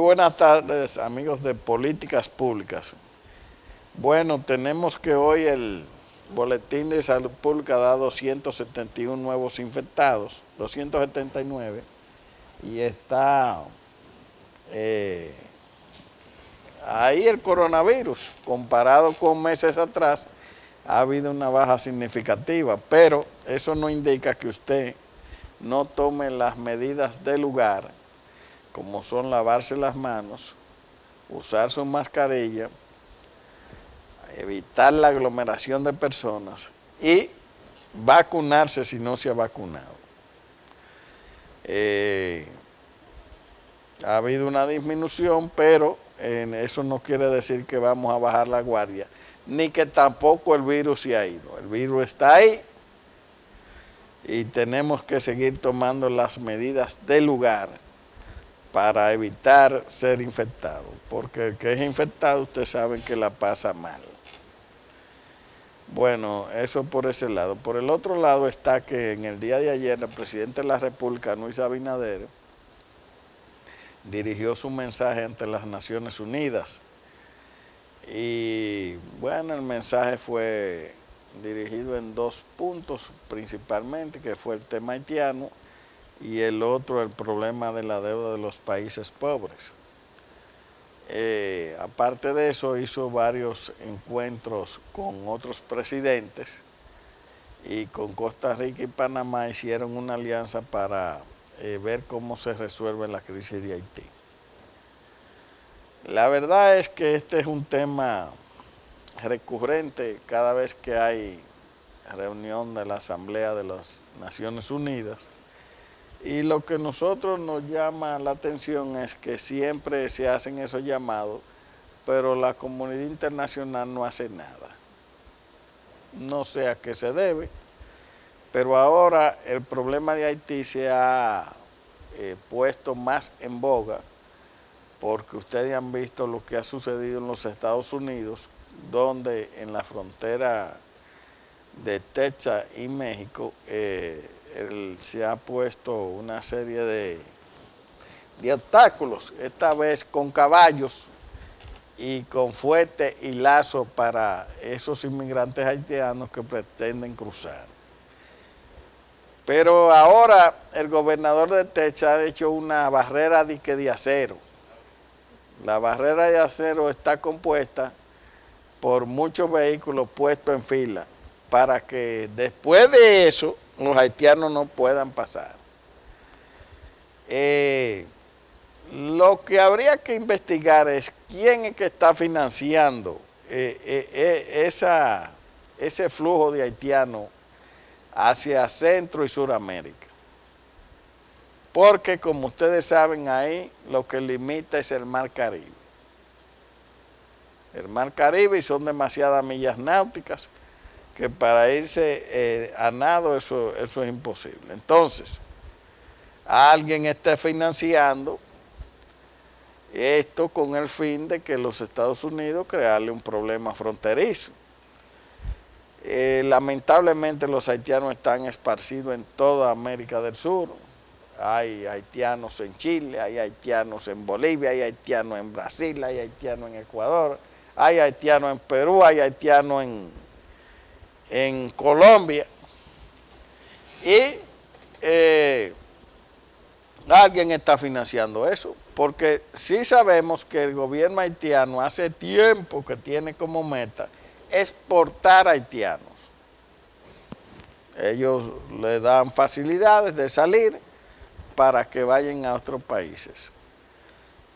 buenas tardes, amigos de Políticas Públicas. Bueno, tenemos que hoy el Boletín de Salud Pública da 271 nuevos infectados, 279, y está ahí el coronavirus. Comparado con meses atrás, ha habido una baja significativa, pero eso no indica que usted no tome las medidas del lugar, como son lavarse las manos, usar su mascarilla, evitar la aglomeración de personas y vacunarse si no se ha vacunado. Ha habido una disminución, pero eso no quiere decir que vamos a bajar la guardia, ni que tampoco el virus se ha ido. El virus está ahí y tenemos que seguir tomando las medidas del lugar para evitar ser infectado, porque el que es infectado ustedes saben que la pasa mal. Bueno, eso por ese lado. Por el otro lado está que en el día de ayer el presidente de la República, Luis Abinader, dirigió su mensaje ante las Naciones Unidas. Y bueno, el mensaje fue dirigido en dos puntos principalmente, que fue el tema haitiano y el otro, el problema de la deuda de los países pobres. Aparte de eso, hizo varios encuentros con otros presidentes y con Costa Rica y Panamá hicieron una alianza para ver cómo se resuelve la crisis de Haití. La verdad es que este es un tema recurrente cada vez que hay reunión de la Asamblea de las Naciones Unidas. Y lo que nosotros nos llama la atención es que siempre se hacen esos llamados, pero la comunidad internacional no hace nada. No sé a qué se debe, pero ahora el problema de Haití se ha puesto más en boga, porque ustedes han visto lo que ha sucedido en los Estados Unidos, donde en la frontera de Texas y México se ha puesto una serie de obstáculos, esta vez con caballos y con fuetes y lazos para esos inmigrantes haitianos que pretenden cruzar. Pero ahora el gobernador de Texas ha hecho una barrera de acero. La barrera de acero está compuesta por muchos vehículos puestos en fila para que después de eso los haitianos no puedan pasar. Lo que habría que investigar es quién es que está financiando ese flujo de haitianos hacia Centro y Suramérica. Porque como ustedes saben, ahí lo que limita es el Mar Caribe. El Mar Caribe, y son demasiadas millas náuticas que para irse a nado eso es imposible. Entonces, alguien está financiando esto con el fin de que los Estados Unidos crearle un problema fronterizo. Lamentablemente los haitianos están esparcidos en toda América del Sur. Hay haitianos en Chile, hay haitianos en Bolivia, hay haitianos en Brasil, hay haitianos en Ecuador, hay haitianos en Perú, hay haitianos en Colombia. Y alguien está financiando eso, porque sí sabemos que el gobierno haitiano hace tiempo que tiene como meta exportar haitianos. Ellos le dan facilidades de salir para que vayan a otros países.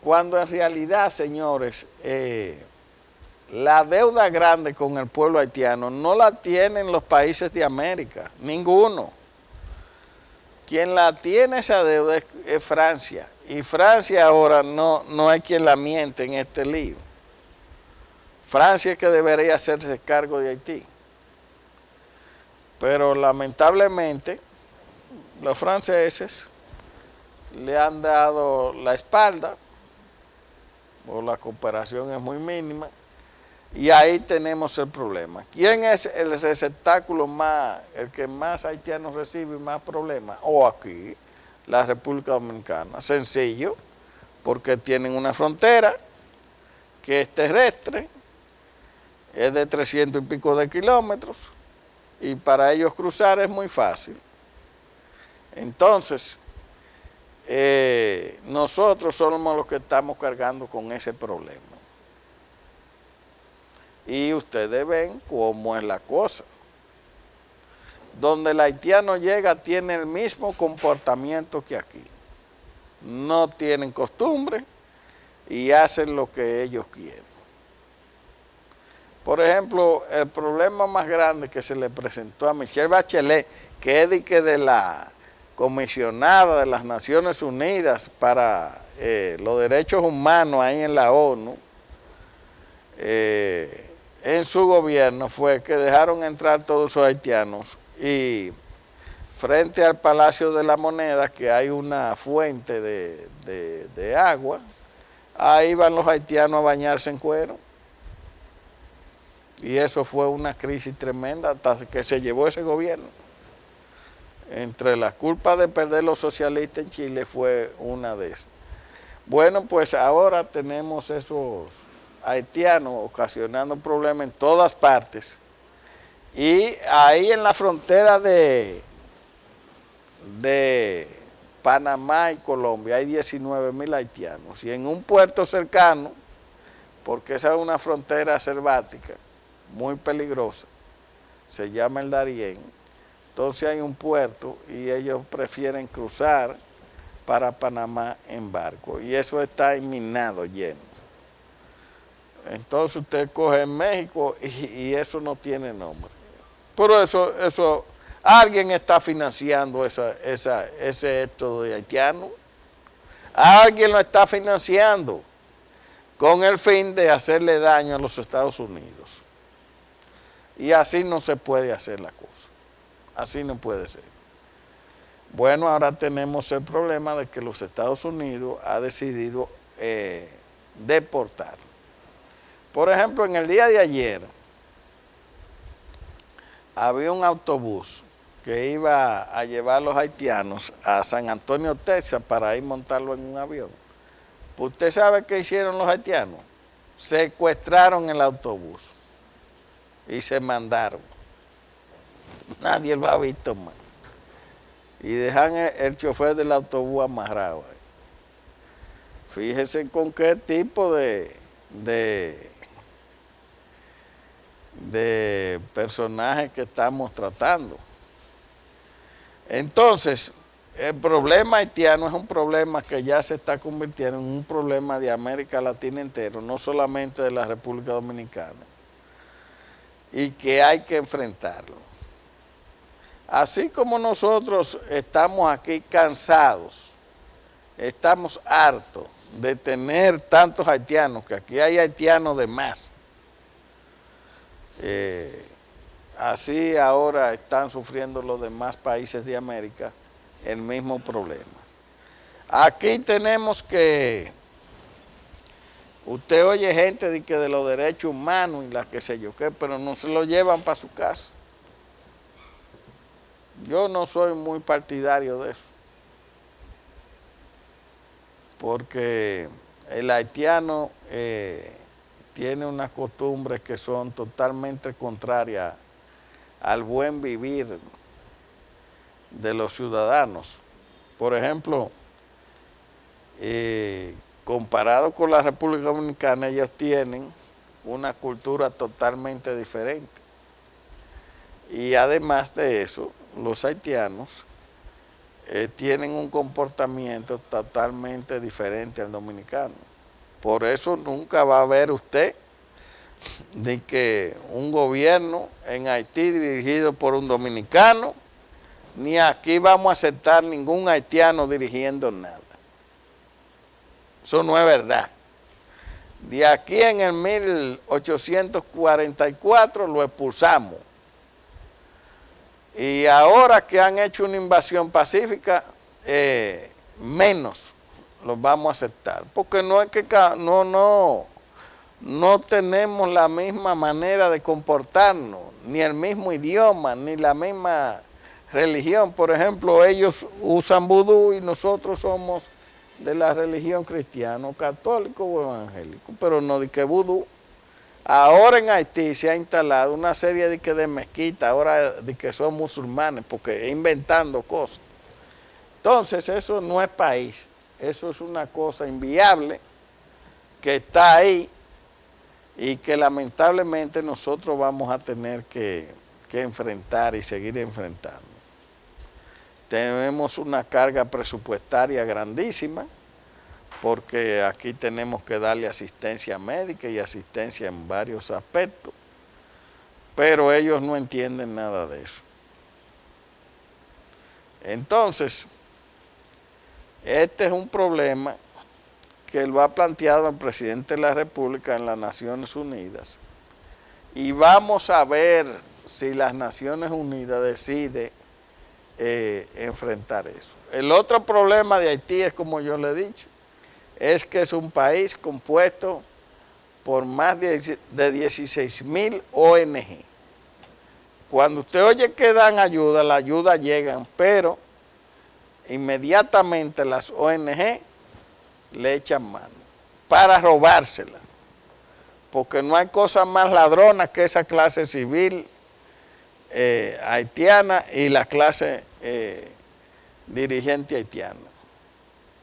Cuando en realidad, señores, la deuda grande con el pueblo haitiano no la tienen los países de América, ninguno. Quien la tiene esa deuda es Francia, y Francia ahora no hay quien la miente en este lío. Francia es que debería hacerse cargo de Haití. Pero lamentablemente los franceses le han dado la espalda, o la cooperación es muy mínima, y ahí tenemos el problema. ¿Quién es el receptáculo el que más haitianos recibe y más problemas? O aquí, la República Dominicana. Sencillo, porque tienen una frontera que es terrestre, es de 300 y pico de kilómetros, y para ellos cruzar es muy fácil. Entonces, nosotros somos los que estamos cargando con ese problema. Y ustedes ven cómo es la cosa. Donde el haitiano llega tiene el mismo comportamiento que aquí. No tienen costumbre y hacen lo que ellos quieren. Por ejemplo, el problema más grande que se le presentó a Michelle Bachelet, que es de la comisionada de las Naciones Unidas para los derechos humanos ahí en la ONU, en su gobierno, fue que dejaron entrar todos esos haitianos y frente al Palacio de la Moneda, que hay una fuente de agua, ahí van los haitianos a bañarse en cuero. Y eso fue una crisis tremenda hasta que se llevó ese gobierno. Entre las culpas de perder los socialistas en Chile fue una de esas. Bueno, pues ahora tenemos esos haitianos ocasionando problemas en todas partes. Y ahí en la frontera de Panamá y Colombia hay 19.000 haitianos. Y en un puerto cercano, porque esa es una frontera selvática muy peligrosa, se llama el Darién, entonces hay un puerto y ellos prefieren cruzar para Panamá en barco. Y eso está minado, lleno. Entonces usted coge en México y eso no tiene nombre. Pero eso alguien está financiando ese éxodo de haitianos. Alguien lo está financiando con el fin de hacerle daño a los Estados Unidos. Y así no se puede hacer la cosa. Así no puede ser. Bueno, ahora tenemos el problema de que los Estados Unidos ha decidido deportar. Por ejemplo, en el día de ayer había un autobús que iba a llevar a los haitianos a San Antonio, Texas, para ir montarlo en un avión. ¿Usted sabe qué hicieron los haitianos? Secuestraron el autobús y se mandaron. Nadie lo ha visto más. Y dejan el chofer del autobús amarrado ahí. Fíjense con qué tipo de personajes que estamos tratando. Entonces, el problema haitiano es un problema que ya se está convirtiendo en un problema de América Latina entero, no solamente de la República Dominicana, y que hay que enfrentarlo. Así como nosotros estamos aquí cansados, estamos hartos de tener tantos haitianos, que aquí hay haitianos de más. Así ahora están sufriendo los demás países de América el mismo problema. Aquí tenemos que, usted oye gente de los derechos humanos y la que sé yo qué, pero no se lo llevan para su casa. Yo no soy muy partidario de eso, porque el haitiano tiene unas costumbres que son totalmente contrarias al buen vivir de los ciudadanos. Por ejemplo, comparado con la República Dominicana, ellos tienen una cultura totalmente diferente. Y además de eso, los haitianos tienen un comportamiento totalmente diferente al dominicano. Por eso nunca va a ver usted de que un gobierno en Haití dirigido por un dominicano, ni aquí vamos a aceptar ningún haitiano dirigiendo nada. Eso no es verdad. De aquí en el 1844 lo expulsamos. Y ahora que han hecho una invasión pacífica, menos los vamos a aceptar. Porque no es que no tenemos la misma manera de comportarnos, ni el mismo idioma, ni la misma religión. Por ejemplo, ellos usan vudú y nosotros somos de la religión cristiana, católico o evangélico, pero no de que vudú. Ahora en Haití se ha instalado una serie de mezquitas, ahora de que son musulmanes, porque inventando cosas. Entonces eso no es país, eso es una cosa inviable que está ahí y que lamentablemente nosotros vamos a tener que enfrentar y seguir enfrentando. Tenemos una carga presupuestaria grandísima porque aquí tenemos que darle asistencia médica y asistencia en varios aspectos, pero ellos no entienden nada de eso. Entonces, este es un problema que lo ha planteado el presidente de la República en las Naciones Unidas y vamos a ver si las Naciones Unidas deciden enfrentar eso. El otro problema de Haití es, como yo le he dicho, es que es un país compuesto por más de 16.000 ONG. Cuando usted oye que dan ayuda, la ayuda llegan, pero inmediatamente las ONG le echan mano para robársela, porque no hay cosa más ladrona que esa clase civil haitiana y la clase dirigente haitiana.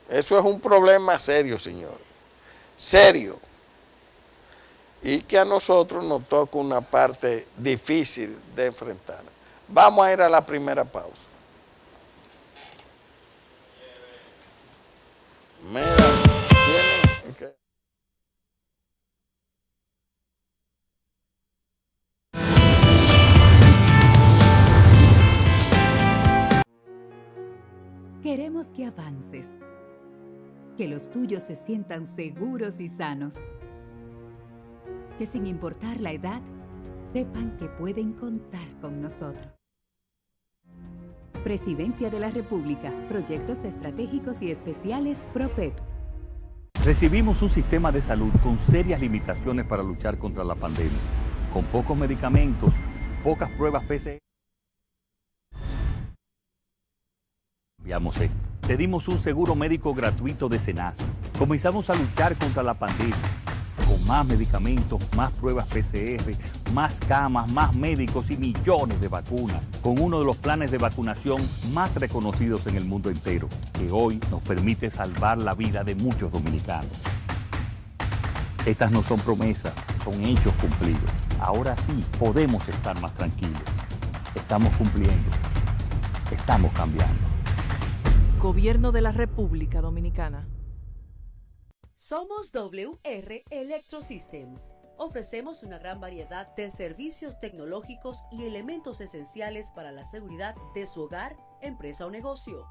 Eso es un problema serio, señor, serio, y que a nosotros nos toca una parte difícil de enfrentar. Vamos a ir a la primera pausa. Mira, okay. Queremos que avances, que los tuyos se sientan seguros y sanos, que sin importar la edad, sepan que pueden contar con nosotros. Presidencia de la República, Proyectos Estratégicos y Especiales PROPEP. Recibimos un sistema de salud con serias limitaciones para luchar contra la pandemia, con pocos medicamentos, pocas pruebas PCR. Cambiamos esto. Te dimos un seguro médico gratuito de SENASA. Comenzamos a luchar contra la pandemia, con más medicamentos, más pruebas PCR, más camas, más médicos y millones de vacunas, con uno de los planes de vacunación más reconocidos en el mundo entero, que hoy nos permite salvar la vida de muchos dominicanos. Estas no son promesas, son hechos cumplidos. Ahora sí, podemos estar más tranquilos. Estamos cumpliendo. Estamos cambiando. Gobierno de la República Dominicana. Somos WR Electrosystems. Ofrecemos una gran variedad de servicios tecnológicos y elementos esenciales para la seguridad de su hogar, empresa o negocio.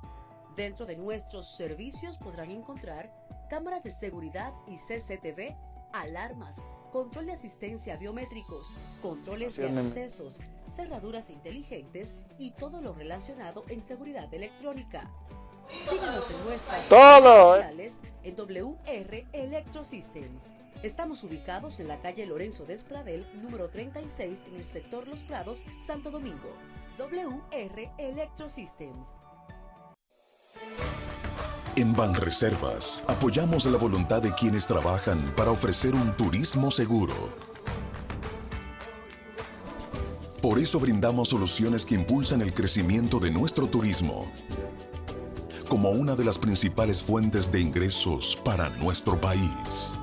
Dentro de nuestros servicios podrán encontrar cámaras de seguridad y CCTV, alarmas, control de asistencia biométricos, controles de accesos, cerraduras inteligentes y todo lo relacionado en seguridad electrónica. Síganos en nuestras redes sociales en WR Electrosystems. Estamos ubicados en la calle Lorenzo Despradel, número 36, en el sector Los Prados, Santo Domingo. WR Electrosystems. En Banreservas apoyamos la voluntad de quienes trabajan para ofrecer un turismo seguro. Por eso brindamos soluciones que impulsan el crecimiento de nuestro turismo, como una de las principales fuentes de ingresos para nuestro país.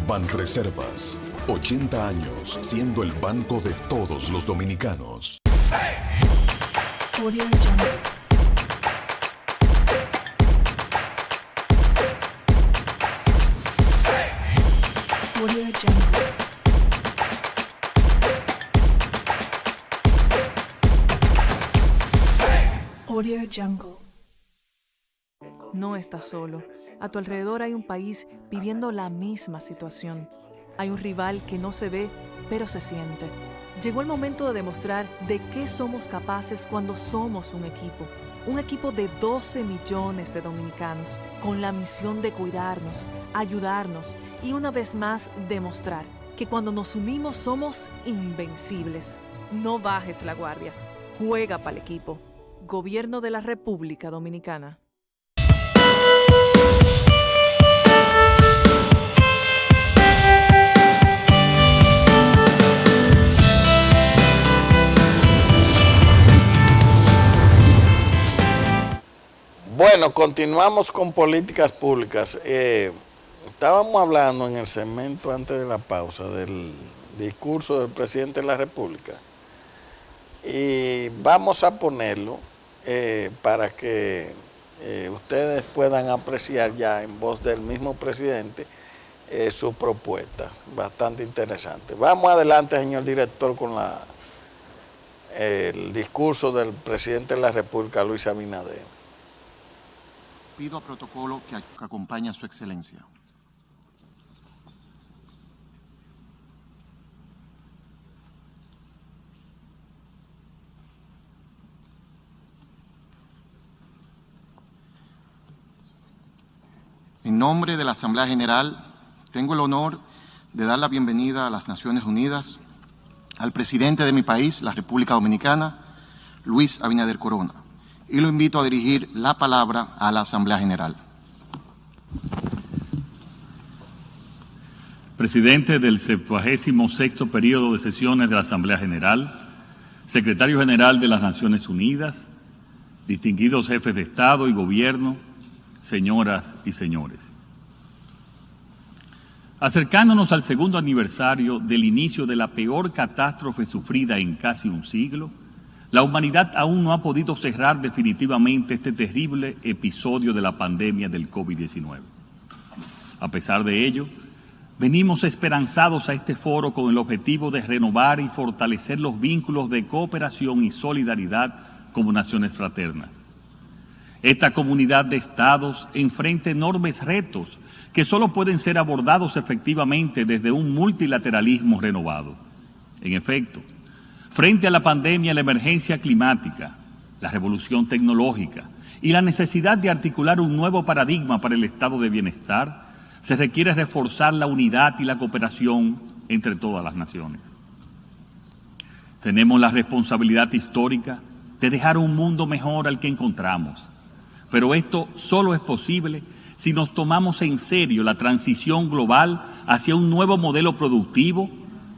Banreservas, 80 años siendo el banco de todos los dominicanos. Audio Jungle. Audio Jungle. Audio Jungle. No estás solo. A tu alrededor hay un país viviendo la misma situación. Hay un rival que no se ve, pero se siente. Llegó el momento de demostrar de qué somos capaces cuando somos un equipo. Un equipo de 12 millones de dominicanos, con la misión de cuidarnos, ayudarnos y una vez más demostrar que cuando nos unimos somos invencibles. No bajes la guardia. Juega para el equipo. Gobierno de la República Dominicana. Bueno, continuamos con políticas públicas. Estábamos hablando en el segmento antes de la pausa del discurso del presidente de la República y vamos a ponerlo para que ustedes puedan apreciar ya en voz del mismo presidente sus propuestas, bastante interesante. Vamos adelante, señor director, con el discurso del presidente de la República, Luis Abinader. Pido a protocolo que acompañe a su excelencia. En nombre de la Asamblea General, tengo el honor de dar la bienvenida a las Naciones Unidas al presidente de mi país, la República Dominicana, Luis Abinader Corona, y lo invito a dirigir la palabra a la Asamblea General. Presidente del 76º periodo de sesiones de la Asamblea General, Secretario General de las Naciones Unidas, distinguidos jefes de Estado y Gobierno, señoras y señores. Acercándonos al segundo aniversario del inicio de la peor catástrofe sufrida en casi un siglo, la humanidad aún no ha podido cerrar definitivamente este terrible episodio de la pandemia del COVID-19. A pesar de ello, venimos esperanzados a este foro con el objetivo de renovar y fortalecer los vínculos de cooperación y solidaridad como naciones fraternas. Esta comunidad de estados enfrenta enormes retos que solo pueden ser abordados efectivamente desde un multilateralismo renovado. En efecto, frente a la pandemia, la emergencia climática, la revolución tecnológica y la necesidad de articular un nuevo paradigma para el estado de bienestar, se requiere reforzar la unidad y la cooperación entre todas las naciones. Tenemos la responsabilidad histórica de dejar un mundo mejor al que encontramos, pero esto solo es posible si nos tomamos en serio la transición global hacia un nuevo modelo productivo,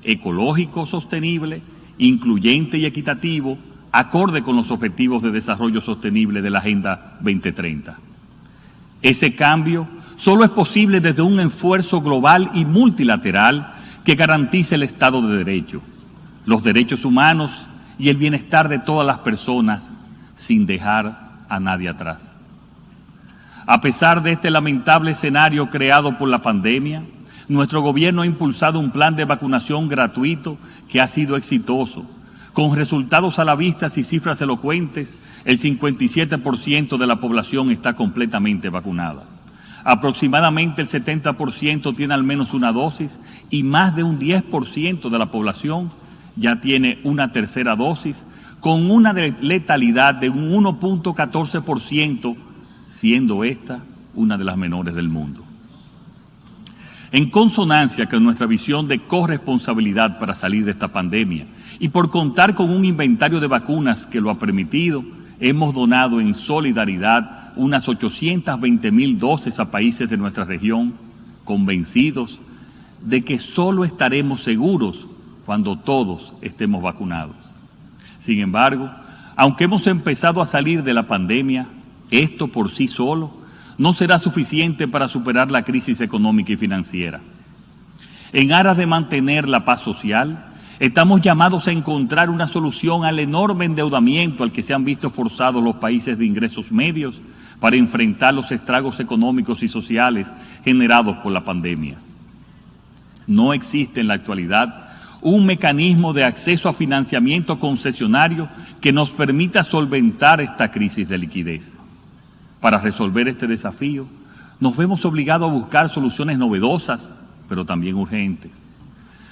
ecológico, sostenible, incluyente y equitativo, acorde con los objetivos de desarrollo sostenible de la Agenda 2030. Ese cambio solo es posible desde un esfuerzo global y multilateral que garantice el Estado de Derecho, los derechos humanos y el bienestar de todas las personas, sin dejar a nadie atrás. A pesar de este lamentable escenario creado por la pandemia, nuestro gobierno ha impulsado un plan de vacunación gratuito que ha sido exitoso. Con resultados a la vista y cifras elocuentes, el 57% de la población está completamente vacunada. Aproximadamente el 70% tiene al menos una dosis y más de un 10% de la población ya tiene una tercera dosis, con una letalidad de un 1.14%, siendo esta una de las menores del mundo. En consonancia con nuestra visión de corresponsabilidad para salir de esta pandemia y por contar con un inventario de vacunas que lo ha permitido, hemos donado en solidaridad unas 820,000 dosis a países de nuestra región, convencidos de que solo estaremos seguros cuando todos estemos vacunados. Sin embargo, aunque hemos empezado a salir de la pandemia, esto por sí solo no será suficiente para superar la crisis económica y financiera. En aras de mantener la paz social, estamos llamados a encontrar una solución al enorme endeudamiento al que se han visto forzados los países de ingresos medios para enfrentar los estragos económicos y sociales generados por la pandemia. No existe en la actualidad un mecanismo de acceso a financiamiento concesionario que nos permita solventar esta crisis de liquidez. Para resolver este desafío, nos vemos obligados a buscar soluciones novedosas, pero también urgentes.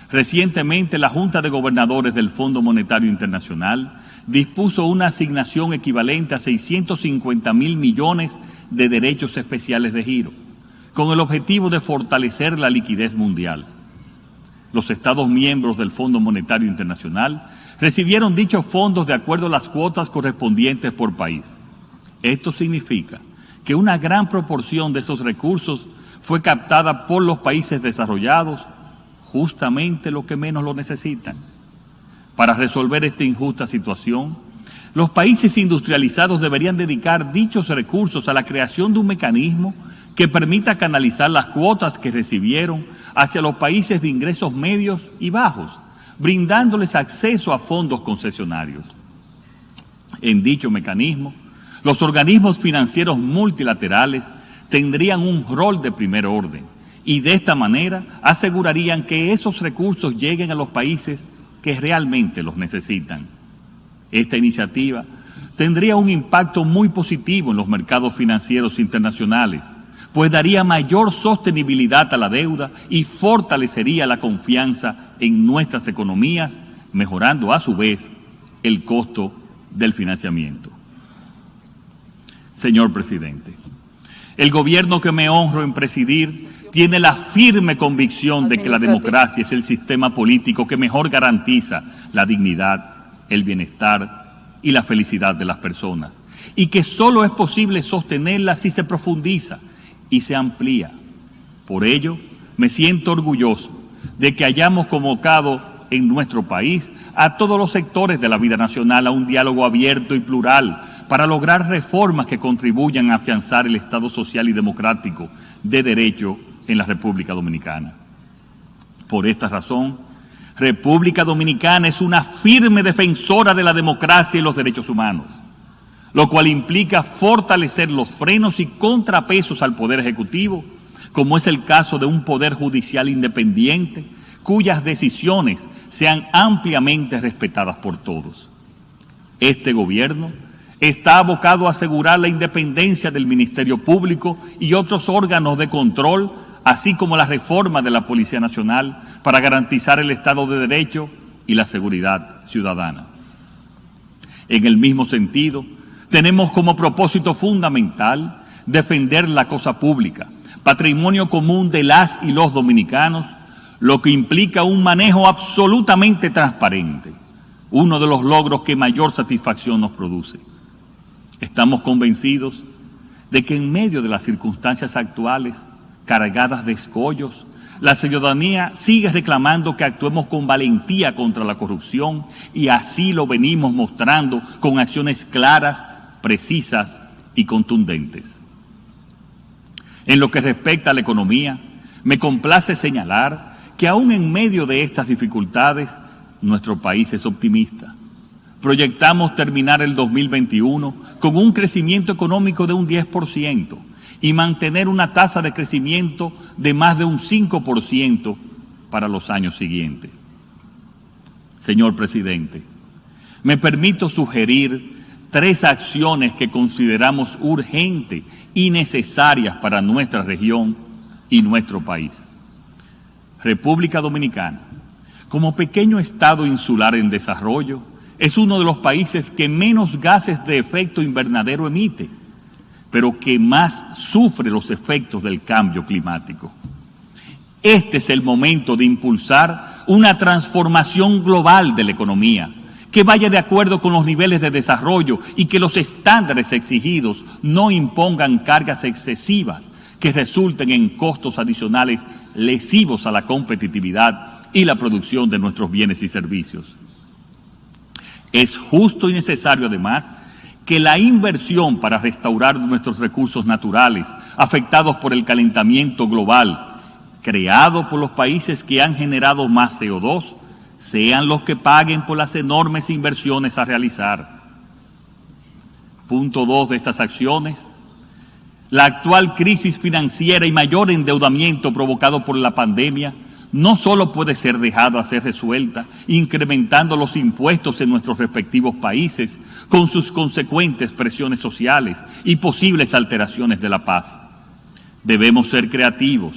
Recientemente, la Junta de Gobernadores del Fondo Monetario Internacional dispuso una asignación equivalente a 650,000 millones de derechos especiales de giro, con el objetivo de fortalecer la liquidez mundial. Los Estados miembros del Fondo Monetario Internacional recibieron dichos fondos de acuerdo a las cuotas correspondientes por país. Esto significa que una gran proporción de esos recursos fue captada por los países desarrollados, justamente los que menos lo necesitan. Para resolver esta injusta situación, los países industrializados deberían dedicar dichos recursos a la creación de un mecanismo que permita canalizar las cuotas que recibieron hacia los países de ingresos medios y bajos, brindándoles acceso a fondos concesionarios. En dicho mecanismo, los organismos financieros multilaterales tendrían un rol de primer orden y de esta manera asegurarían que esos recursos lleguen a los países que realmente los necesitan. Esta iniciativa tendría un impacto muy positivo en los mercados financieros internacionales, pues daría mayor sostenibilidad a la deuda y fortalecería la confianza en nuestras economías, mejorando a su vez el costo del financiamiento. Señor presidente, el gobierno que me honro en presidir tiene la firme convicción de que la democracia es el sistema político que mejor garantiza la dignidad, el bienestar y la felicidad de las personas, y que solo es posible sostenerla si se profundiza y se amplía. Por ello, me siento orgulloso de que hayamos convocado en nuestro país a todos los sectores de la vida nacional a un diálogo abierto y plural para lograr reformas que contribuyan a afianzar el Estado social y democrático de derecho en la República Dominicana. Por esta razón, República Dominicana es una firme defensora de la democracia y los derechos humanos, lo cual implica fortalecer los frenos y contrapesos al Poder Ejecutivo, como es el caso de un Poder Judicial independiente, cuyas decisiones sean ampliamente respetadas por todos. Este gobierno está abocado a asegurar la independencia del Ministerio Público y otros órganos de control, así como la reforma de la Policía Nacional para garantizar el Estado de Derecho y la seguridad ciudadana. En el mismo sentido, tenemos como propósito fundamental defender la cosa pública, patrimonio común de las y los dominicanos, lo que implica un manejo absolutamente transparente, uno de los logros que mayor satisfacción nos produce. Estamos convencidos de que en medio de las circunstancias actuales, cargadas de escollos, la ciudadanía sigue reclamando que actuemos con valentía contra la corrupción y así lo venimos mostrando con acciones claras, precisas y contundentes. En lo que respecta a la economía, me complace señalar que aún en medio de estas dificultades, nuestro país es optimista. Proyectamos terminar el 2021 con un crecimiento económico de un 10% y mantener una tasa de crecimiento de más de un 5% para los años siguientes. Señor presidente, me permito sugerir 3 acciones que consideramos urgentes y necesarias para nuestra región y nuestro país. República Dominicana, como pequeño estado insular en desarrollo, es uno de los países que menos gases de efecto invernadero emite, pero que más sufre los efectos del cambio climático. Este es el momento de impulsar una transformación global de la economía, que vaya de acuerdo con los niveles de desarrollo y que los estándares exigidos no impongan cargas excesivas que resulten en costos adicionales lesivos a la competitividad y la producción de nuestros bienes y servicios. Es justo y necesario, además, que la inversión para restaurar nuestros recursos naturales afectados por el calentamiento global, creado por los países que han generado más CO2, sean los que paguen por las enormes inversiones a realizar. Punto 2 de estas acciones: la actual crisis financiera y mayor endeudamiento provocado por la pandemia no solo puede ser dejada ser resuelta incrementando los impuestos en nuestros respectivos países con sus consecuentes presiones sociales y posibles alteraciones de la paz. Debemos ser creativos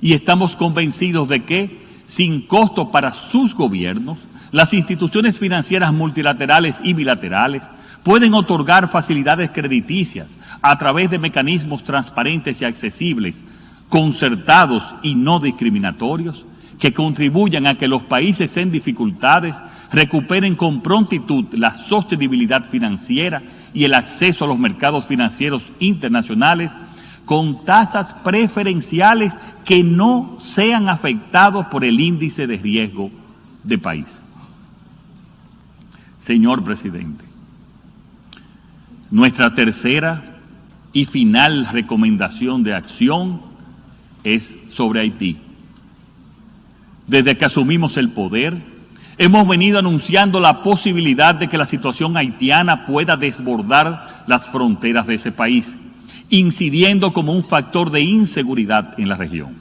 y estamos convencidos de que, sin costo para sus gobiernos, las instituciones financieras multilaterales y bilaterales pueden otorgar facilidades crediticias a través de mecanismos transparentes y accesibles, concertados y no discriminatorios, que contribuyan a que los países en dificultades recuperen con prontitud la sostenibilidad financiera y el acceso a los mercados financieros internacionales con tasas preferenciales que no sean afectados por el índice de riesgo de país. Señor presidente, nuestra tercera y final recomendación de acción es sobre Haití. Desde que asumimos el poder, hemos venido anunciando la posibilidad de que la situación haitiana pueda desbordar las fronteras de ese país, incidiendo como un factor de inseguridad en la región.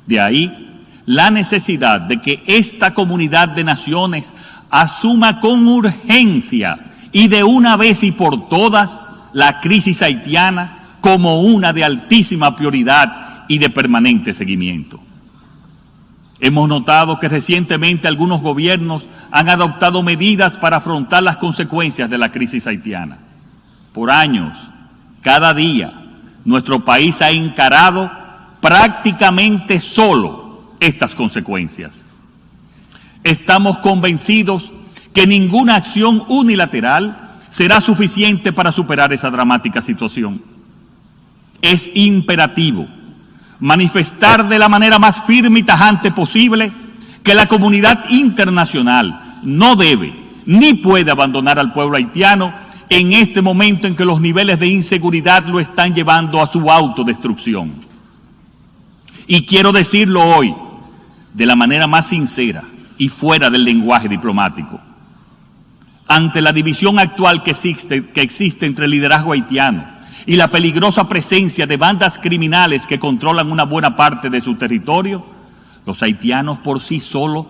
De ahí la necesidad de que esta comunidad de naciones asuma con urgencia y de una vez y por todas la crisis haitiana como una de altísima prioridad y de permanente seguimiento. Hemos notado que recientemente algunos gobiernos han adoptado medidas para afrontar las consecuencias de la crisis haitiana. Por años, cada día, nuestro país ha encarado prácticamente solo estas consecuencias. Estamos convencidos que ninguna acción unilateral será suficiente para superar esa dramática situación. Es imperativo manifestar de la manera más firme y tajante posible que la comunidad internacional no debe ni puede abandonar al pueblo haitiano en este momento en que los niveles de inseguridad lo están llevando a su autodestrucción. Y quiero decirlo hoy de la manera más sincera y fuera del lenguaje diplomático. Ante la división actual que existe entre el liderazgo haitiano y la peligrosa presencia de bandas criminales que controlan una buena parte de su territorio, los haitianos por sí solos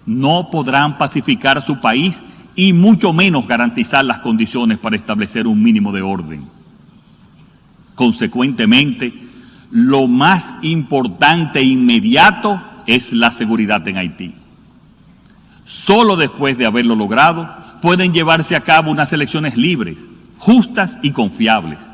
no podrán pacificar su país y mucho menos garantizar las condiciones para establecer un mínimo de orden. Consecuentemente, lo más importante e inmediato es la seguridad en Haití. Solo después de haberlo logrado, pueden llevarse a cabo unas elecciones libres, justas y confiables.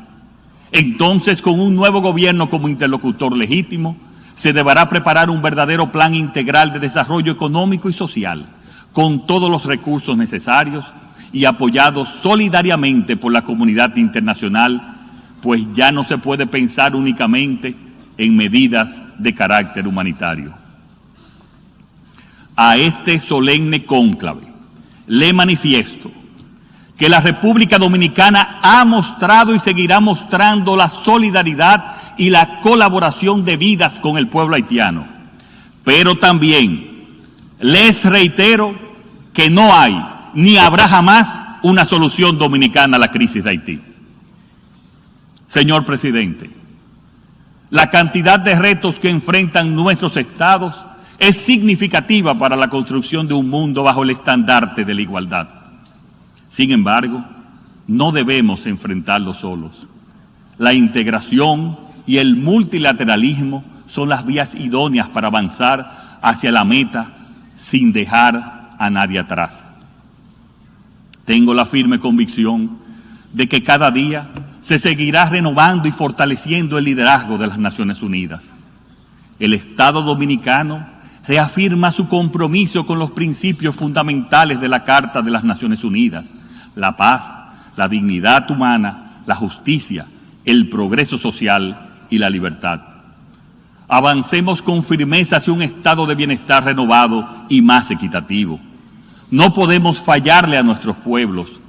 Entonces, con un nuevo gobierno como interlocutor legítimo, se deberá preparar un verdadero plan integral de desarrollo económico y social, con todos los recursos necesarios y apoyados solidariamente por la comunidad internacional, pues ya no se puede pensar únicamente en medidas de carácter humanitario. A este solemne cónclave le manifiesto que la República Dominicana ha mostrado y seguirá mostrando la solidaridad y la colaboración debidas con el pueblo haitiano. Pero también les reitero que no hay ni habrá jamás una solución dominicana a la crisis de Haití. Señor presidente, la cantidad de retos que enfrentan nuestros estados es significativa para la construcción de un mundo bajo el estandarte de la igualdad. Sin embargo, no debemos enfrentarlos solos. La integración y el multilateralismo son las vías idóneas para avanzar hacia la meta sin dejar a nadie atrás. Tengo la firme convicción de que cada día se seguirá renovando y fortaleciendo el liderazgo de las Naciones Unidas. El Estado dominicano reafirma su compromiso con los principios fundamentales de la Carta de las Naciones Unidas: la paz, la dignidad humana, la justicia, el progreso social y la libertad. Avancemos con firmeza hacia un estado de bienestar renovado y más equitativo. No podemos fallarle a nuestros pueblos,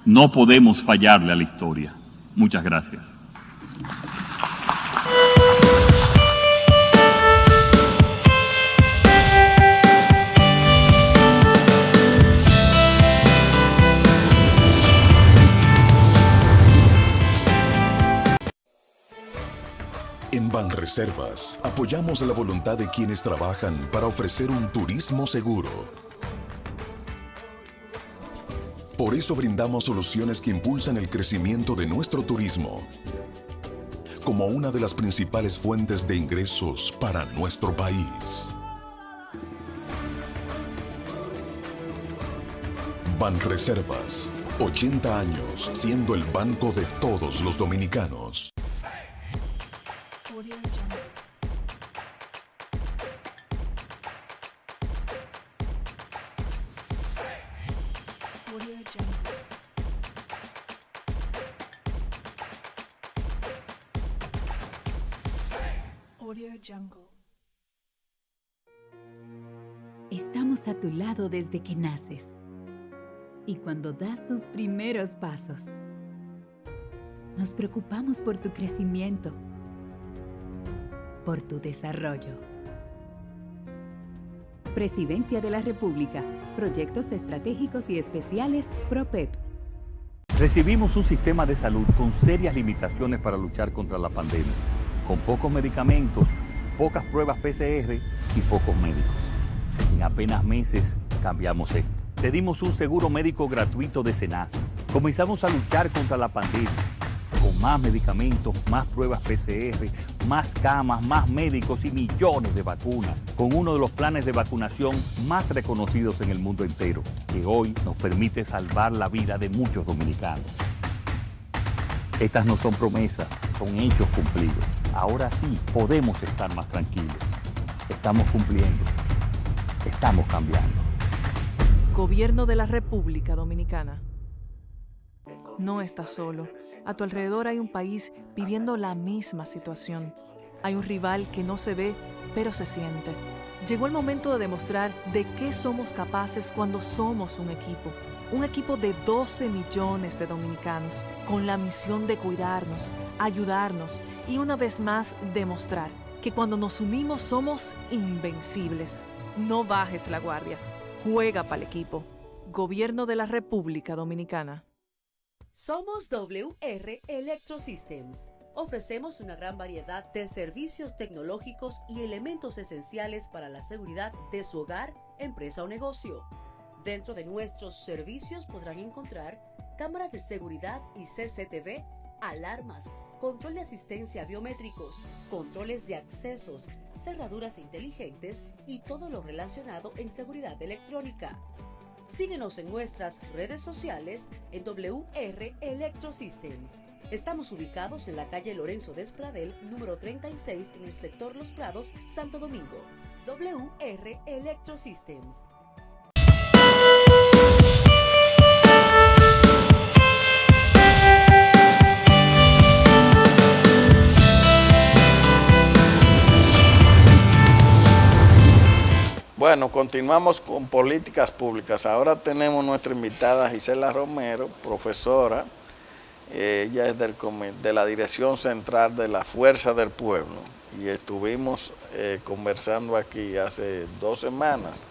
no podemos fallarle a la historia. Muchas gracias. En Banreservas apoyamos la voluntad de quienes trabajan para ofrecer un turismo seguro. Por eso brindamos soluciones que impulsan el crecimiento de nuestro turismo, como una de las principales fuentes de ingresos para nuestro país. Banreservas, 80 años siendo el banco de todos los dominicanos. Audio Jungle. Estamos a tu lado desde que naces y cuando das tus primeros pasos. Nos preocupamos por tu crecimiento, por tu desarrollo. Presidencia de la República, Proyectos Estratégicos y Especiales PROPEP. Recibimos un sistema de salud con serias limitaciones para luchar contra la pandemia, con pocos medicamentos, pocas pruebas PCR y pocos médicos. En apenas meses cambiamos esto. Te dimos un seguro médico gratuito de SENASA. Comenzamos a luchar contra la pandemia, con más medicamentos, más pruebas PCR, más camas, más médicos y millones de vacunas, con uno de los planes de vacunación más reconocidos en el mundo entero, que hoy nos permite salvar la vida de muchos dominicanos. Estas no son promesas, son hechos cumplidos. Ahora sí podemos estar más tranquilos. Estamos cumpliendo. Estamos cambiando. Gobierno de la República Dominicana. No estás solo. A tu alrededor hay un país viviendo la misma situación. Hay un rival que no se ve, pero se siente. Llegó el momento de demostrar de qué somos capaces cuando somos un equipo. Un equipo de 12 millones de dominicanos, con la misión de cuidarnos, ayudarnos y una vez más demostrar que cuando nos unimos somos invencibles. No bajes la guardia. Juega para el equipo. Gobierno de la República Dominicana. Somos WR Electrosystems. Ofrecemos una gran variedad de servicios tecnológicos y elementos esenciales para la seguridad de su hogar, empresa o negocio. Dentro de nuestros servicios podrán encontrar cámaras de seguridad y CCTV, alarmas, control de asistencia biométricos, controles de accesos, cerraduras inteligentes y todo lo relacionado en seguridad electrónica. Síguenos en nuestras redes sociales en WR Electrosystems. Estamos ubicados en la calle Lorenzo Despradel, número 36, en el sector Los Prados, Santo Domingo. WR Electrosystems. Bueno, continuamos con políticas públicas. Ahora tenemos nuestra invitada Gisela Romero, profesora. Ella es de la Dirección Central de la Fuerza del Pueblo y estuvimos conversando aquí hace 2 semanas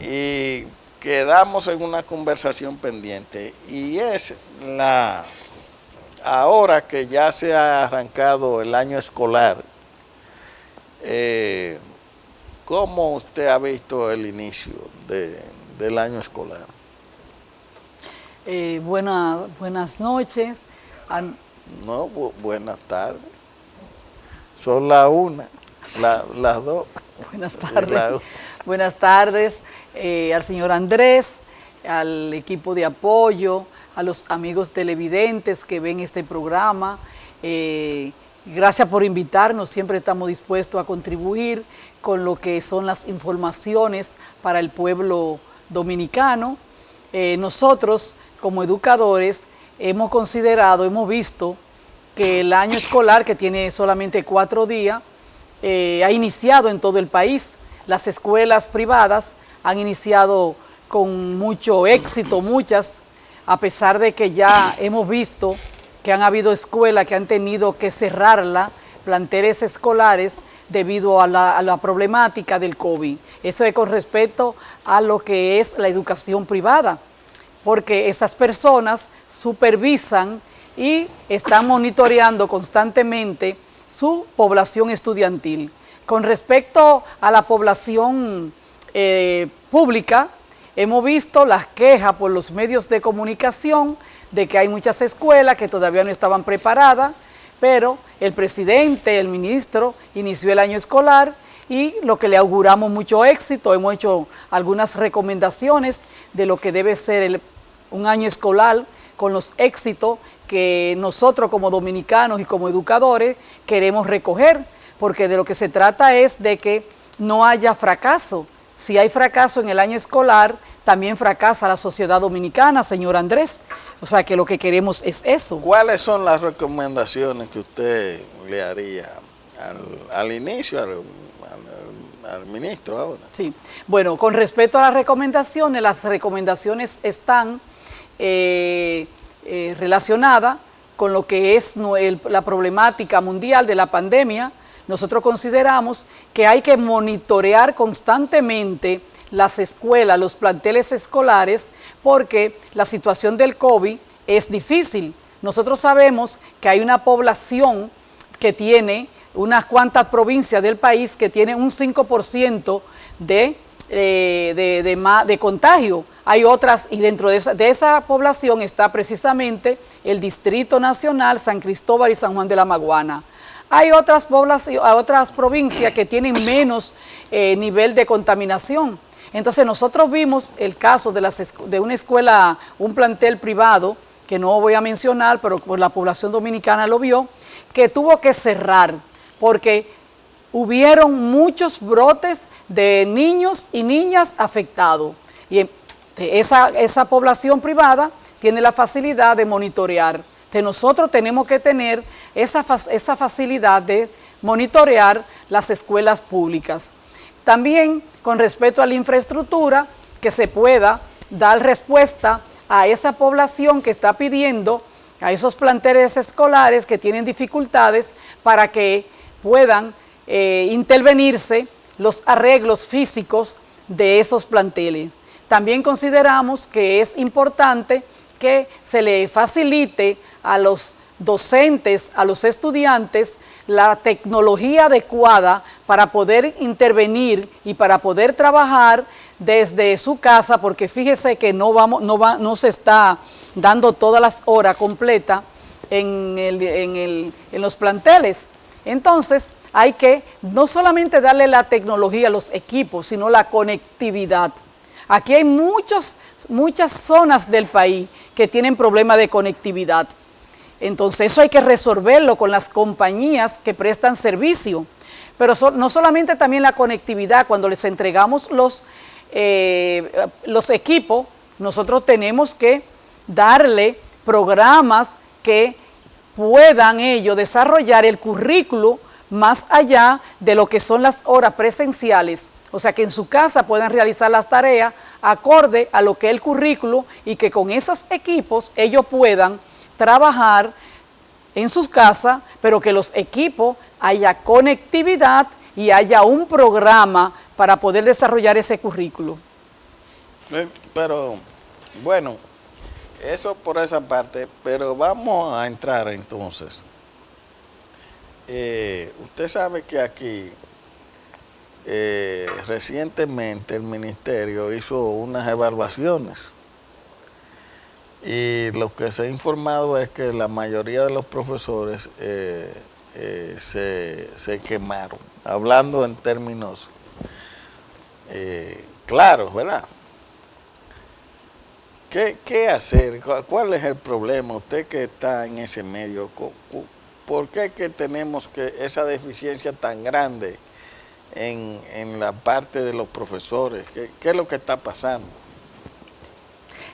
y quedamos en una conversación pendiente y es ahora que ya se ha arrancado el año escolar, ¿cómo usted ha visto el inicio del año escolar? Buenas noches. No, buenas tardes. Son las 1, las 2. Buenas tardes. Buenas tardes al señor Andrés, al equipo de apoyo, a los amigos televidentes que ven este programa. Gracias por invitarnos, siempre estamos dispuestos a contribuir con lo que son las informaciones para el pueblo dominicano. Nosotros, como educadores, hemos visto que el año escolar, que tiene solamente 4 días, ha iniciado en todo el país. Las escuelas privadas han iniciado con mucho éxito, muchas, a pesar de que ya hemos visto que han habido escuelas que han tenido que cerrarla, planteles escolares, debido a la problemática del COVID. Eso es con respecto a lo que es la educación privada, porque esas personas supervisan y están monitoreando constantemente su población estudiantil. Con respecto a la población pública, hemos visto las quejas por los medios de comunicación de que hay muchas escuelas que todavía no estaban preparadas, pero el presidente, el ministro, inició el año escolar y lo que le auguramos mucho éxito. Hemos hecho algunas recomendaciones de lo que debe ser un año escolar con los éxitos que nosotros como dominicanos y como educadores queremos recoger, porque de lo que se trata es de que no haya fracaso. Si hay fracaso en el año escolar, también fracasa la sociedad dominicana, señor Andrés. O sea que lo que queremos es eso. ¿Cuáles son las recomendaciones que usted le haría al inicio, al ministro ahora. Sí, bueno, con respecto a las recomendaciones están relacionadas con lo que es la problemática mundial de la pandemia. Nosotros consideramos que hay que monitorear constantemente las escuelas, los planteles escolares, porque la situación del COVID es difícil. Nosotros sabemos que hay una población que tiene unas cuantas provincias del país que tienen un 5% de contagio. Hay otras, y dentro de esa población está precisamente el Distrito Nacional, San Cristóbal y San Juan de la Maguana. Hay otras provincias que tienen menos nivel de contaminación. Entonces nosotros vimos el caso de una escuela, un plantel privado, que no voy a mencionar, pero por la población dominicana lo vio, que tuvo que cerrar porque hubieron muchos brotes de niños y niñas afectados. Y esa población privada tiene la facilidad de monitorear. Entonces nosotros tenemos que tener esa facilidad de monitorear las escuelas públicas. También con respecto a la infraestructura, que se pueda dar respuesta a esa población que está pidiendo, a esos planteles escolares que tienen dificultades, para que puedan intervenirse los arreglos físicos de esos planteles. También consideramos que es importante que se le facilite a los docentes, a los estudiantes, la tecnología adecuada para poder intervenir y para poder trabajar desde su casa, porque fíjese que no se está dando todas las horas completas en los planteles. Entonces hay que no solamente darle la tecnología a los equipos, sino la conectividad. Aquí hay muchas zonas del país que tienen problemas de conectividad. Entonces eso hay que resolverlo con las compañías que prestan servicio. Pero no solamente también la conectividad, cuando les entregamos los equipos, nosotros tenemos que darle programas que puedan ellos desarrollar el currículo más allá de lo que son las horas presenciales. O sea, que en su casa puedan realizar las tareas acorde a lo que es el currículo y que con esos equipos ellos puedan trabajar en sus casas, pero que los equipos haya conectividad y haya un programa para poder desarrollar ese currículo. Pero, bueno, eso por esa parte, pero vamos a entrar entonces. Usted sabe que aquí recientemente el ministerio hizo unas evaluaciones y lo que se ha informado es que la mayoría de los profesores se quemaron, hablando en términos claros, ¿verdad? ¿Qué hacer? ¿Cuál es el problema? Usted que está en ese medio, ¿por qué es que tenemos esa deficiencia tan grande en la parte de los profesores? ¿Qué es lo que está pasando?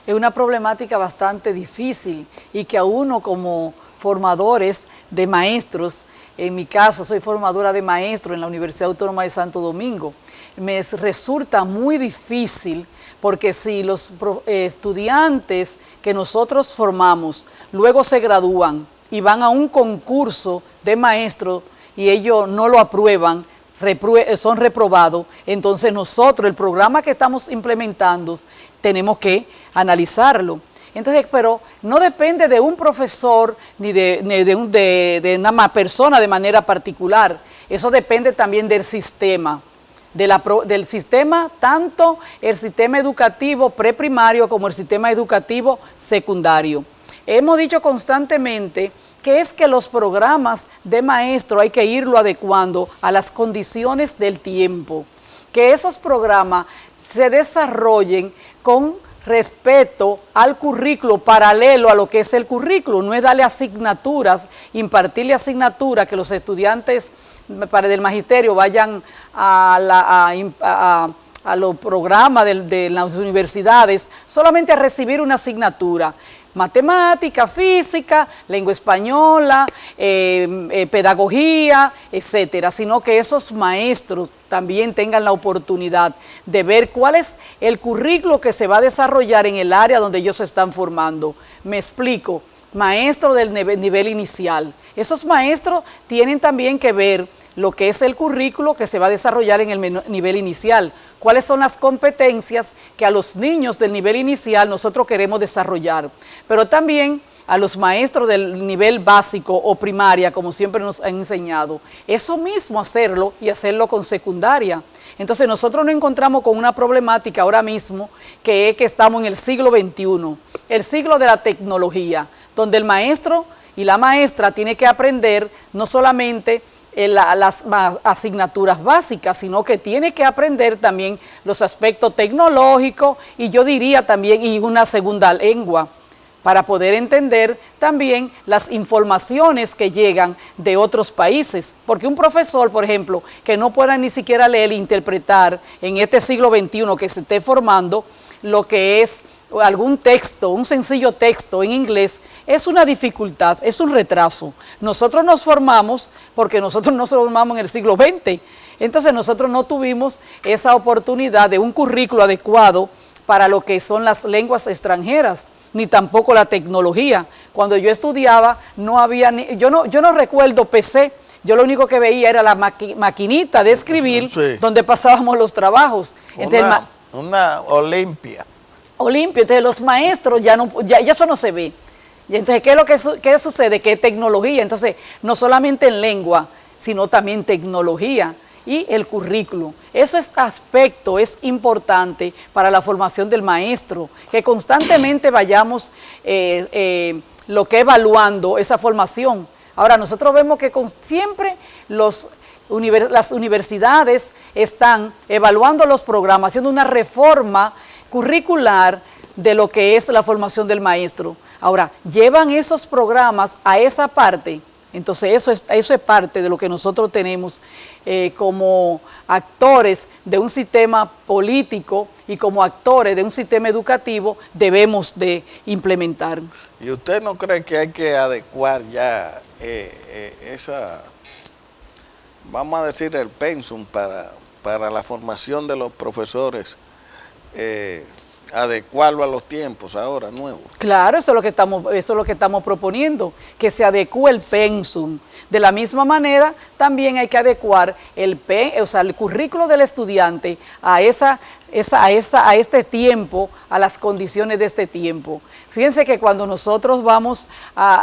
Es una problemática bastante difícil y que a uno como formadores de maestros, en mi caso soy formadora de maestros en la Universidad Autónoma de Santo Domingo, me resulta muy difícil, porque si los estudiantes que nosotros formamos luego se gradúan y van a un concurso de maestros y ellos no lo aprueban, son reprobados, entonces nosotros, el programa que estamos implementando, tenemos que analizarlo. Entonces, pero no depende de un profesor ni de una persona de manera particular, eso depende también del sistema. Del sistema, tanto el sistema educativo preprimario como el sistema educativo secundario. Hemos dicho constantemente que es que los programas de maestro hay que irlo adecuando a las condiciones del tiempo, que esos programas se desarrollen con respeto al currículo, paralelo a lo que es el currículo. No es darle asignaturas, impartirle asignaturas que los estudiantes del magisterio vayan a los programas de las universidades solamente a recibir una asignatura. matemática, física, lengua española, pedagogía, etcétera, sino que esos maestros también tengan la oportunidad de ver cuál es el currículo que se va a desarrollar en el área donde ellos se están formando. Me explico, maestro del nivel inicial. Esos maestros tienen también que ver lo que es el currículo que se va a desarrollar en el nivel inicial. Cuáles son las competencias que a los niños del nivel inicial nosotros queremos desarrollar. Pero también a los maestros del nivel básico o primaria, como siempre nos han enseñado. Eso mismo hacerlo y hacerlo con secundaria. Entonces nosotros nos encontramos con una problemática ahora mismo que es que estamos en el siglo XXI, el siglo de la tecnología, donde el maestro y la maestra tienen que aprender no solamente las asignaturas básicas, sino que tiene que aprender también los aspectos tecnológicos y yo diría también y una segunda lengua para poder entender también las informaciones que llegan de otros países. Porque un profesor, por ejemplo, que no pueda ni siquiera leer e interpretar en este siglo XXI que se esté formando lo que es algún texto, un sencillo texto en inglés, es una dificultad, es un retraso. Nosotros nos formamos porque nosotros nos formamos en el siglo XX, entonces nosotros no tuvimos esa oportunidad de un currículo adecuado para lo que son las lenguas extranjeras, ni tampoco la tecnología. Cuando yo estudiaba, no había yo no recuerdo PC, yo lo único que veía era la maquinita de escribir, sí, donde pasábamos los trabajos. Entonces, una Olimpia. Entonces los maestros ya eso no se ve. Y entonces, ¿qué sucede? Que tecnología, entonces, no solamente en lengua, sino también tecnología y el currículo. Ese aspecto es importante para la formación del maestro, que constantemente vayamos lo que evaluando esa formación. Ahora, nosotros vemos que siempre las universidades están evaluando los programas, haciendo una reforma curricular de lo que es la formación del maestro. Ahora, llevan esos programas a esa parte, entonces eso es parte de lo que nosotros tenemos como actores de un sistema político y como actores de un sistema educativo debemos de implementar. ¿Y usted no cree que hay que adecuar ya vamos a decir, el pensum para la formación de los profesores, adecuarlo a los tiempos ahora nuevos? Claro, eso es lo que estamos proponiendo, que se adecue el pensum. De la misma manera, también hay que adecuar el currículo del estudiante a este tiempo, a las condiciones de este tiempo. Fíjense que cuando nosotros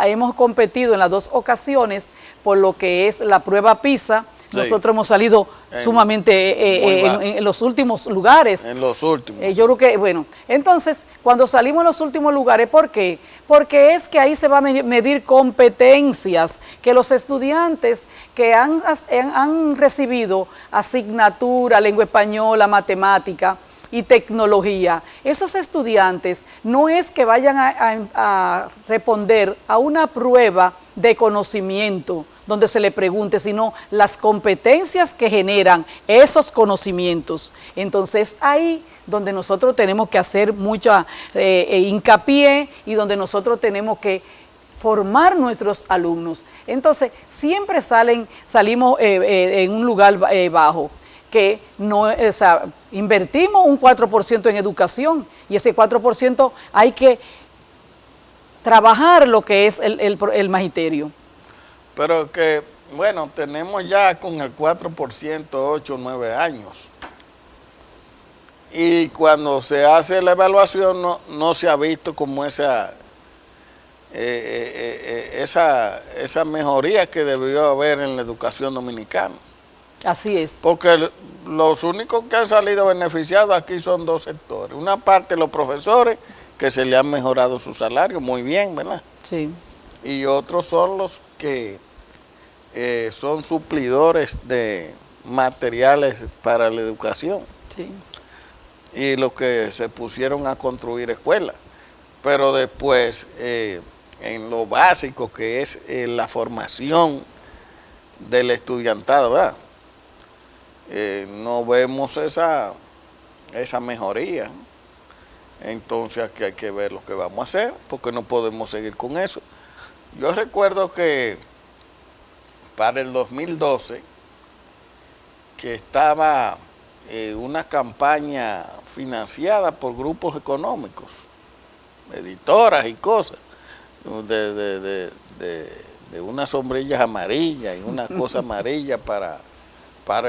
hemos competido en las 2 ocasiones por lo que es la prueba PISA, sí, nosotros hemos salido sumamente en los últimos lugares. En los últimos. Yo creo que, bueno, entonces, cuando salimos en los últimos lugares, ¿por qué? Porque es que ahí se va a medir competencias, que los estudiantes que han recibido asignatura, lengua española, matemática y tecnología, esos estudiantes no es que vayan a responder a una prueba de conocimiento, donde se le pregunte, sino las competencias que generan esos conocimientos. Entonces, ahí donde nosotros tenemos que hacer mucha hincapié y donde nosotros tenemos que formar nuestros alumnos. Entonces, siempre salimos en un lugar bajo, que no, invertimos un 4% en educación y ese 4% hay que trabajar lo que es el magisterio. Pero que, bueno, tenemos ya con el 4% 8 o 9 años. Y cuando se hace la evaluación no se ha visto como esa mejoría que debió haber en la educación dominicana. Así es. Porque los únicos que han salido beneficiados aquí son 2 sectores. Una parte los profesores, que se le han mejorado su salario, muy bien, ¿verdad? Sí. Y otros son los que son suplidores de materiales para la educación. Sí. Y los que se pusieron a construir escuelas. Pero después, en lo básico que es la formación del estudiantado, ¿verdad? No vemos esa mejoría. Entonces aquí hay que ver lo que vamos a hacer, porque no podemos seguir con eso. Yo recuerdo que para el 2012, que estaba una campaña financiada por grupos económicos, editoras y cosas, de unas sombrillas amarillas y una cosa amarilla para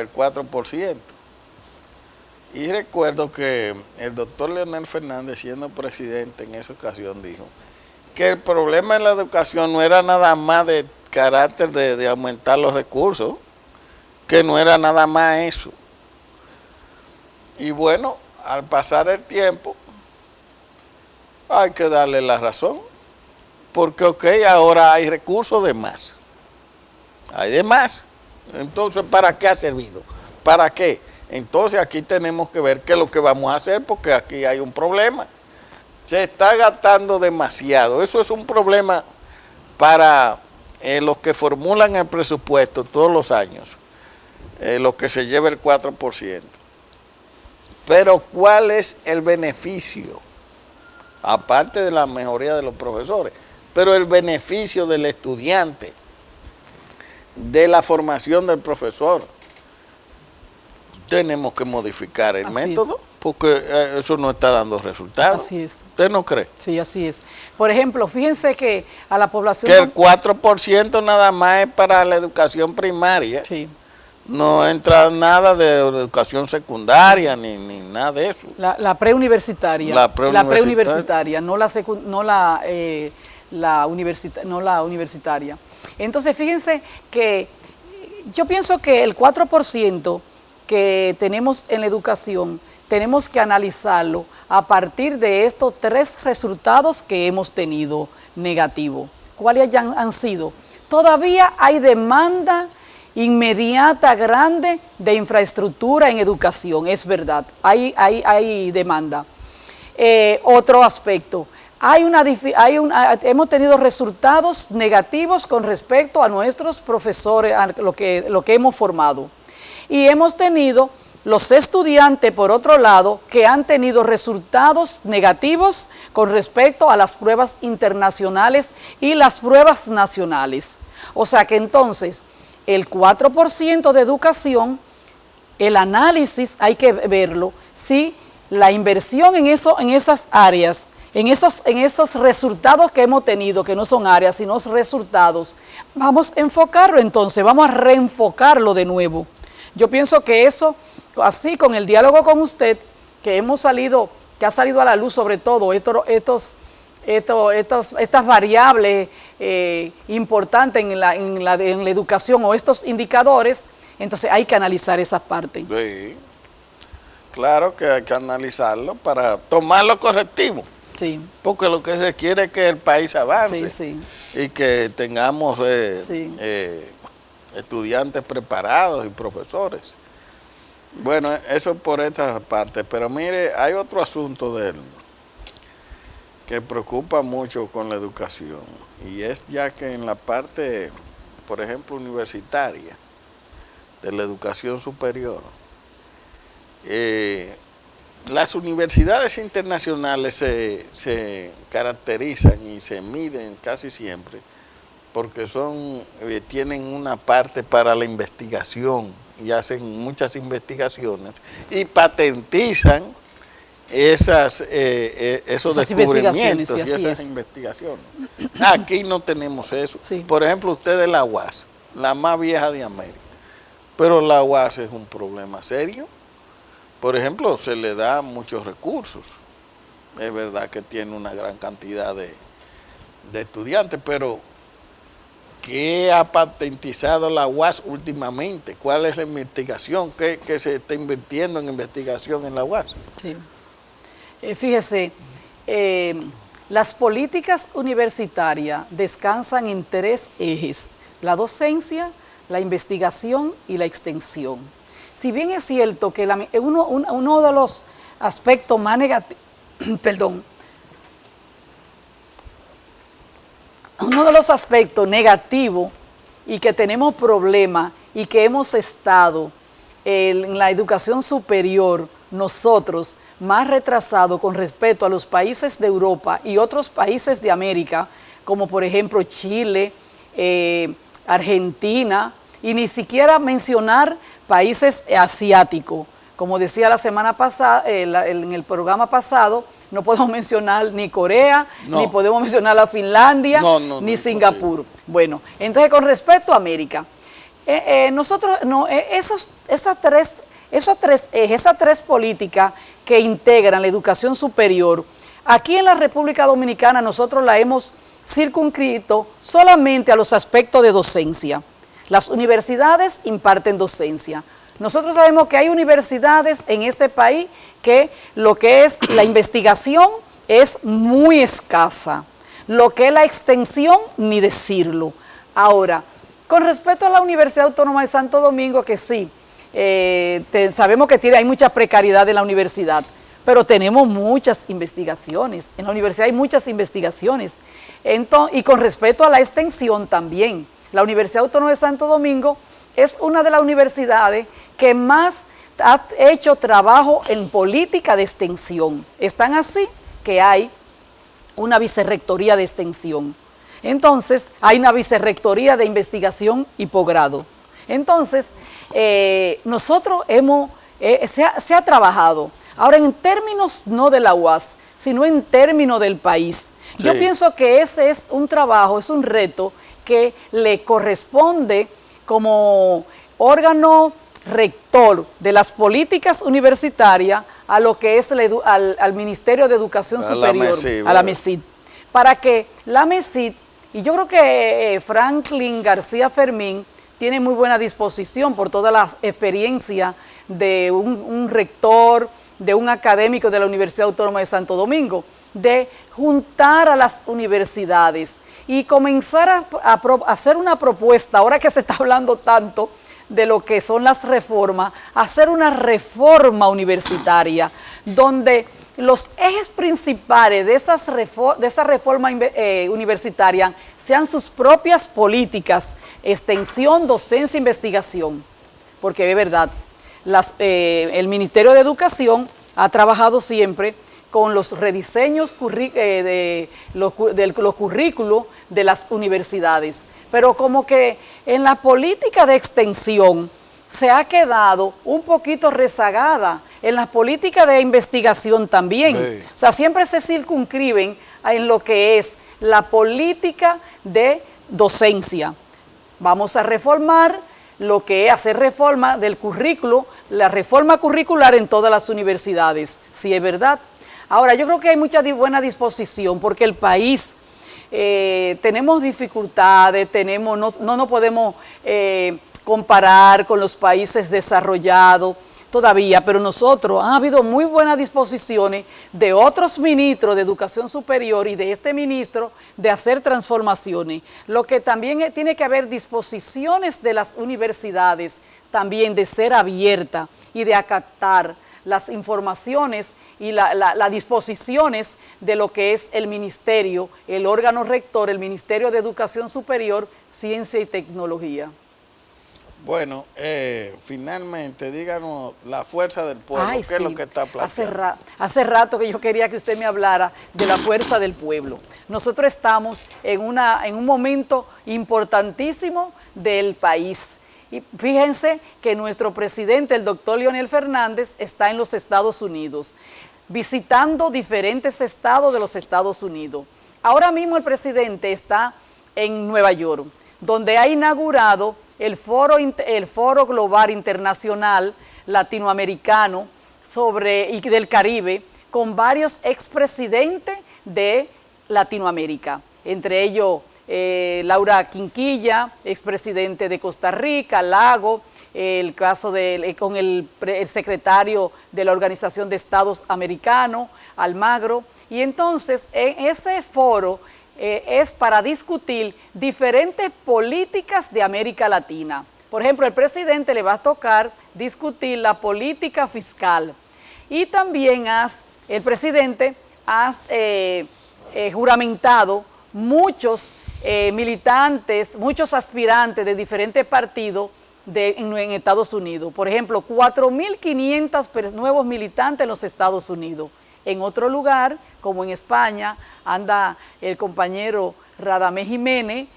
el 4%. Y recuerdo que el doctor Leonel Fernández, siendo presidente en esa ocasión, dijo que el problema en la educación no era nada más de carácter de aumentar los recursos, que no era nada más eso. Y bueno, al pasar el tiempo, hay que darle la razón, porque ok, ahora hay recursos de más, hay de más. Entonces, ¿para qué ha servido? ¿Para qué? Entonces aquí tenemos que ver qué es lo que vamos a hacer, porque aquí hay un problema. Se está gastando demasiado. Eso es un problema para los que formulan el presupuesto todos los años, lo que se lleva el 4%. Pero ¿cuál es el beneficio? Aparte de la mejoría de los profesores, pero el beneficio del estudiante, de la formación del profesor. Tenemos que modificar el método, porque eso no está dando resultados. Así es. ¿Usted no cree? Sí, así es. Por ejemplo, fíjense que a la población... Que el 4% nada más es para la educación primaria. Sí. No entra nada de educación secundaria ni nada de eso. La preuniversitaria. La preuniversitaria, no la universitaria. Entonces, fíjense que yo pienso que el 4% que tenemos en la educación, tenemos que analizarlo a partir de estos 3 resultados que hemos tenido negativos. ¿Cuáles han sido? Todavía hay demanda inmediata, grande, de infraestructura en educación, es verdad, hay demanda. Otro aspecto, hemos tenido resultados negativos con respecto a nuestros profesores, a lo que hemos formado. Y hemos tenido los estudiantes, por otro lado, que han tenido resultados negativos con respecto a las pruebas internacionales y las pruebas nacionales. O sea que entonces, el 4% de educación, el análisis hay que verlo, si la inversión en esas áreas, en esos resultados que hemos tenido, que no son áreas, sino resultados, vamos a enfocarlo entonces, vamos a reenfocarlo de nuevo. Yo pienso que eso, así con el diálogo con usted, que ha salido a la luz sobre todo estas variables importantes en la educación o estos indicadores, entonces hay que analizar esa parte. Sí, claro que hay que analizarlo para tomar los correctivos. Sí. Porque lo que se quiere es que el país avance, sí. Y que tengamos estudiantes preparados y profesores. Bueno, eso por esta parte, pero mire, hay otro asunto que preocupa mucho con la educación, y es ya que en la parte, por ejemplo, universitaria, de la educación superior, las universidades internacionales se caracterizan y se miden casi siempre porque tienen una parte para la investigación y hacen muchas investigaciones y patentizan esos descubrimientos y esas investigaciones. Aquí no tenemos eso. Sí. Por ejemplo, ustedes la UAS, la más vieja de América, pero la UAS es un problema serio. Por ejemplo, se le da muchos recursos. Es verdad que tiene una gran cantidad de estudiantes, pero ¿qué ha patentizado la UAS últimamente? ¿Cuál es la investigación? ¿Qué se está invirtiendo en investigación en la UAS? Sí. Fíjese, las políticas universitarias descansan en 3 ejes: la docencia, la investigación y la extensión. Si bien es cierto que uno de los aspectos más negativos, uno de los aspectos negativos y que tenemos problemas y que hemos estado en la educación superior nosotros más retrasados con respecto a los países de Europa y otros países de América, como por ejemplo Chile, Argentina, y ni siquiera mencionar países asiáticos. Como decía la semana pasada, en el programa pasado, no podemos mencionar ni Corea, ni podemos mencionar a Finlandia, ni Singapur. Bueno, entonces con respecto a América, nosotros, esas tres políticas que integran la educación superior, aquí en la República Dominicana nosotros la hemos circunscrito solamente a los aspectos de docencia. Las universidades imparten docencia. Nosotros sabemos que hay universidades en este país que lo que es la investigación es muy escasa. Lo que es la extensión, ni decirlo. Ahora, con respecto a la Universidad Autónoma de Santo Domingo, que sí, sabemos que hay mucha precariedad en la universidad, pero tenemos muchas investigaciones. En la universidad hay muchas investigaciones. Y con respecto a la extensión también, la Universidad Autónoma de Santo Domingo es una de las universidades que más ha hecho trabajo en política de extensión. Están así que hay una vicerrectoría de extensión. Entonces, hay una vicerrectoría de investigación y posgrado. Entonces, nosotros se ha trabajado. Ahora, en términos no de la UAS, sino en términos del país. Sí. Yo pienso que ese es un trabajo, es un reto que le corresponde como órgano rector de las políticas universitarias a lo que es al Ministerio de Educación Superior, a la MESID, para que la MESID, y yo creo que Franklin García Fermín tiene muy buena disposición por toda la experiencia de un rector, de un académico de la Universidad Autónoma de Santo Domingo, de juntar a las universidades y comenzar a hacer una propuesta, ahora que se está hablando tanto de lo que son las reformas, hacer una reforma universitaria, donde los ejes principales de esa reforma universitaria sean sus propias políticas, extensión, docencia, investigación, porque es verdad, el Ministerio de Educación ha trabajado siempre con los rediseños de los currículos de las universidades. Pero como que en la política de extensión se ha quedado un poquito rezagada, en las políticas de investigación también. Sí. O sea, siempre se circunscriben en lo que es la política de docencia. Vamos a reformar lo que es hacer reforma del currículo, la reforma curricular en todas las universidades, si es verdad. Ahora, yo creo que hay mucha buena disposición porque el país, tenemos dificultades, no podemos comparar con los países desarrollados todavía, pero ha habido muy buenas disposiciones de otros ministros de educación superior y de este ministro de hacer transformaciones. Lo que también tiene que haber disposiciones de las universidades también de ser abierta y de acatar las informaciones y las disposiciones de lo que es el ministerio, el órgano rector, el Ministerio de Educación Superior, Ciencia y Tecnología. Bueno, finalmente, díganos la fuerza del pueblo, ¿qué es lo que está planteando? Hace rato que yo quería que usted me hablara de la fuerza del pueblo. Nosotros estamos en un momento importantísimo del país. Y fíjense que nuestro presidente, el doctor Leonel Fernández, está en los Estados Unidos, visitando diferentes estados de los Estados Unidos. Ahora mismo el presidente está en Nueva York, donde ha inaugurado el Foro Global Internacional Latinoamericano y del Caribe, con varios expresidentes de Latinoamérica, entre ellos Laura Quinquilla, expresidente de Costa Rica, Lago, el caso con el secretario de la Organización de Estados Americanos, Almagro, y entonces en ese foro es para discutir diferentes políticas de América Latina. Por ejemplo, el presidente le va a tocar discutir la política fiscal y también el presidente ha juramentado muchos militantes, muchos aspirantes de diferentes partidos en Estados Unidos. Por ejemplo, 4.500 nuevos militantes en los Estados Unidos. En otro lugar, como en España, anda el compañero Radamés Jiménez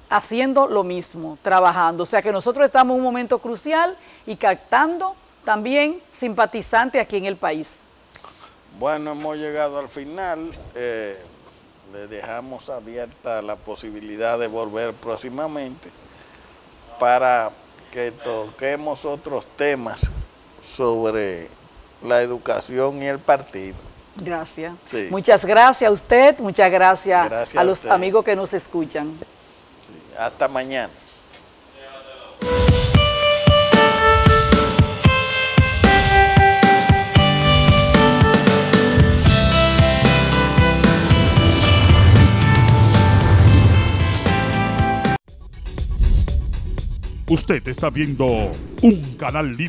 haciendo lo mismo, trabajando. O sea que nosotros estamos en un momento crucial y captando también simpatizantes aquí en el país. Bueno, hemos llegado al final. Le dejamos abierta la posibilidad de volver próximamente para que toquemos otros temas sobre la educación y el partido. Gracias. Sí. Muchas gracias a usted, muchas gracias a los usted. amigos que nos escuchan. Hasta mañana. Usted está viendo un canal libre.